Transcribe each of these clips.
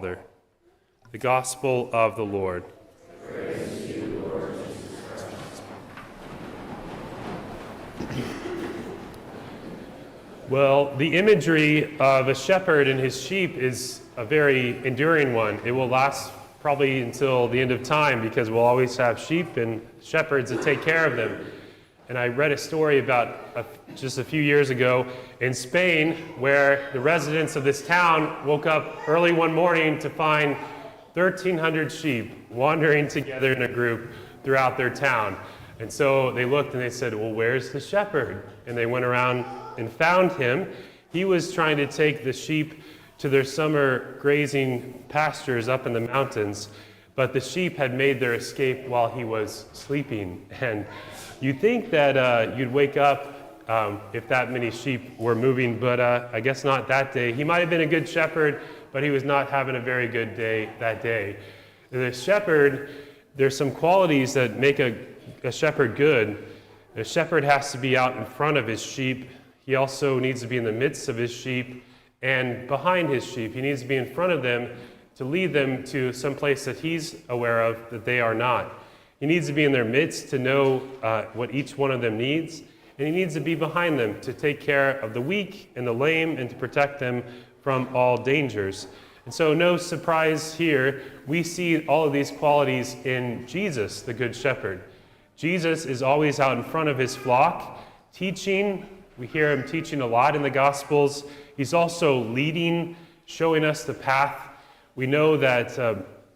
The Gospel of the Lord. Praise to you, Lord Jesus Christ. Well, the imagery of a shepherd and his sheep is a very enduring one. It will last probably until the end of time because we'll always have sheep and shepherds that take care of them. And I read a story about just a few years ago in Spain where the residents of this town woke up early one morning to find 1,300 sheep wandering together in a group throughout their town. And so they looked and they said, well, where's the shepherd? And they went around and found him. He was trying to take the sheep to their summer grazing pastures up in the mountains, but the sheep had made their escape while he was sleeping. And you'd think that you'd wake up if that many sheep were moving, but I guess not that day. He might have been a good shepherd, but he was not having a very good day that day. The shepherd, there's some qualities that make a shepherd good. A shepherd has to be out in front of his sheep. He also needs to be in the midst of his sheep and behind his sheep. He needs to be in front of them to lead them to some place that he's aware of that they are not. He needs to be in their midst to know what each one of them needs, and he needs to be behind them to take care of the weak and the lame and to protect them from all dangers. And so no surprise here, we see all of these qualities in Jesus, the Good Shepherd. Jesus is always out in front of his flock, teaching. We hear him teaching a lot in the Gospels. He's also leading, showing us the path. We know that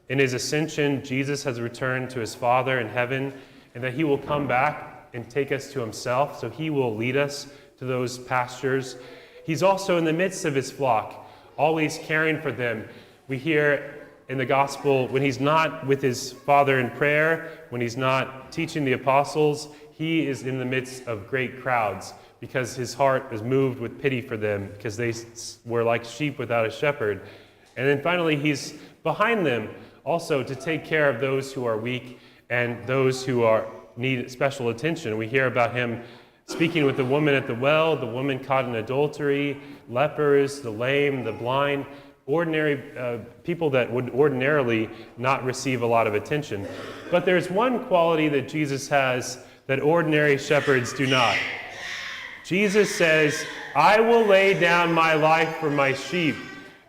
in his ascension, Jesus has returned to his Father in heaven, and that he will come back and take us to himself, so he will lead us to those pastures. He's also in the midst of his flock, always caring for them. We hear in the gospel, when he's not with his Father in prayer, when he's not teaching the apostles, he is in the midst of great crowds because his heart is moved with pity for them because they were like sheep without a shepherd. And then finally, he's behind them also to take care of those who are weak and those who need special attention. We hear about him speaking with the woman at the well, the woman caught in adultery, lepers, the lame, the blind, ordinary people that would ordinarily not receive a lot of attention. But there's one quality that Jesus has that ordinary shepherds do not. Jesus says, I will lay down my life for my sheep.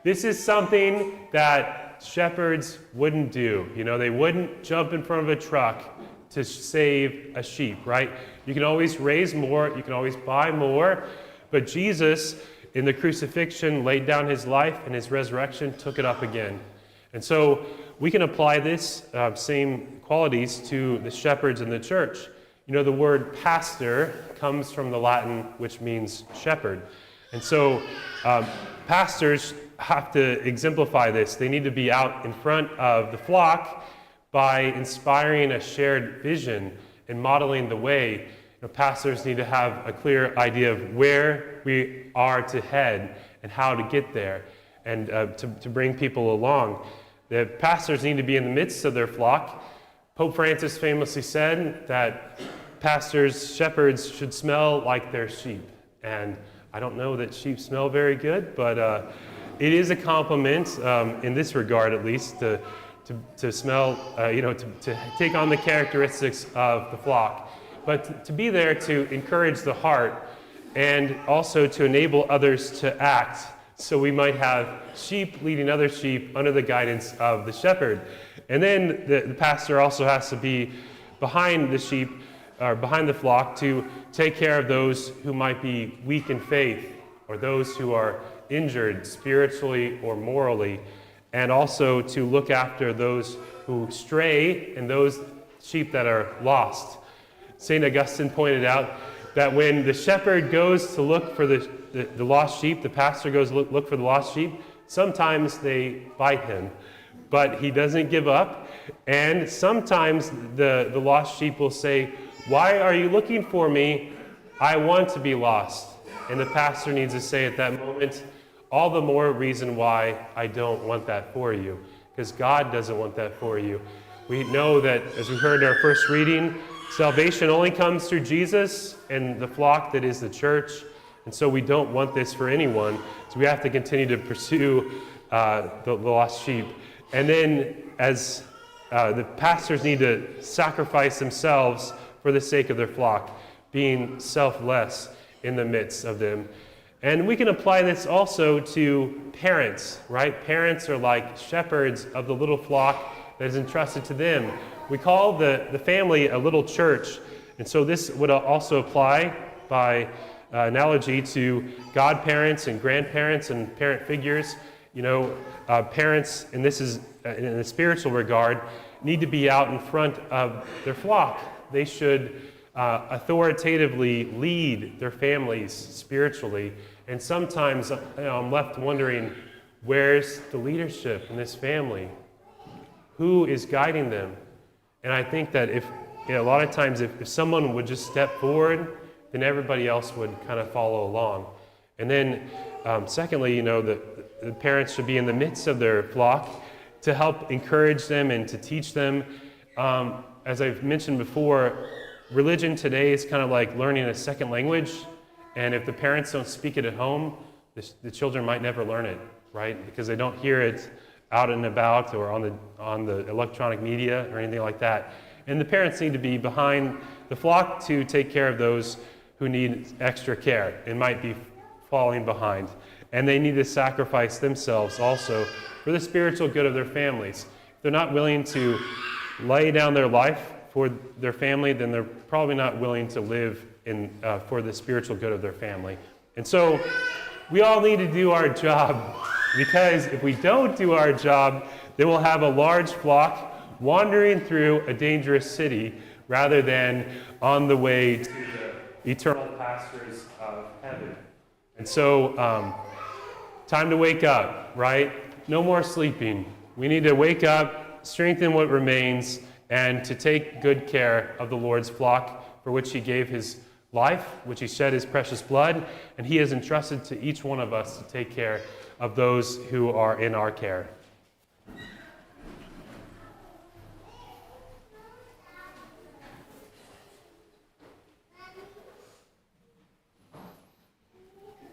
This is something that shepherds wouldn't do. You know, they wouldn't jump in front of a truck to save a sheep, right? You can always raise more, you can always buy more, but Jesus, in the crucifixion, laid down his life, and his resurrection took it up again. And so we can apply this same qualities to the shepherds in the church. You know, the word pastor comes from the Latin, which means shepherd. And so pastors have to exemplify this. They need to be out in front of the flock by inspiring a shared vision and modeling the way. You know, pastors need to have a clear idea of where we are to head and how to get there and to bring people along. The pastors need to be in the midst of their flock. Pope Francis famously said that shepherds should smell like their sheep. And I don't know that sheep smell very good, but it is a compliment in this regard, at least, to smell, to take on the characteristics of the flock, but to be there to encourage the heart and also to enable others to act. So we might have sheep leading other sheep under the guidance of the shepherd. And then the pastor also has to be behind the sheep, or behind the flock, to take care of those who might be weak in faith or those who are injured spiritually or morally, and also to look after those who stray and those sheep that are lost. St. Augustine pointed out that when the shepherd goes to look for the lost sheep, the pastor goes to look for the lost sheep, sometimes they bite him, but he doesn't give up, and sometimes the lost sheep will say, why are you looking for me? I want to be lost. And the pastor needs to say at that moment, all the more reason why I don't want that for you, because God doesn't want that for you. We know that, as we heard in our first reading, salvation only comes through Jesus and the flock that is the church, and so we don't want this for anyone. So we have to continue to pursue the lost sheep. And then as the pastors need to sacrifice themselves for the sake of their flock, being selfless in the midst of them. And we can apply this also to parents, right? Parents are like shepherds of the little flock that is entrusted to them. We call the family a little church. And so this would also apply by analogy to godparents and grandparents and parent figures. You know, parents, and this is in a spiritual regard, need to be out in front of their flock. They should authoritatively lead their families spiritually. And sometimes I'm left wondering, where's the leadership in this family? Who is guiding them? And I think that a lot of times if someone would just step forward, then everybody else would kind of follow along. And then secondly, the parents should be in the midst of their flock to help encourage them and to teach them. As I've mentioned before, religion today is kind of like learning a second language. And if the parents don't speak it at home, the children might never learn it, right? Because they don't hear it out and about or on the electronic media or anything like that. And the parents need to be behind the flock to take care of those who need extra care and might be falling behind. And they need to sacrifice themselves also for the spiritual good of their families. If they're not willing to lay down their life for their family, then they're probably not willing to live for the spiritual good of their family. And so we all need to do our job, because if we don't do our job, then we'll have a large flock wandering through a dangerous city rather than on the way to the eternal pastures of heaven. And so, time to wake up, right? No more sleeping. We need to wake up, strengthen what remains, and to take good care of the Lord's flock, for which he gave his life, which he shed his precious blood, and he has entrusted to each one of us to take care of those who are in our care.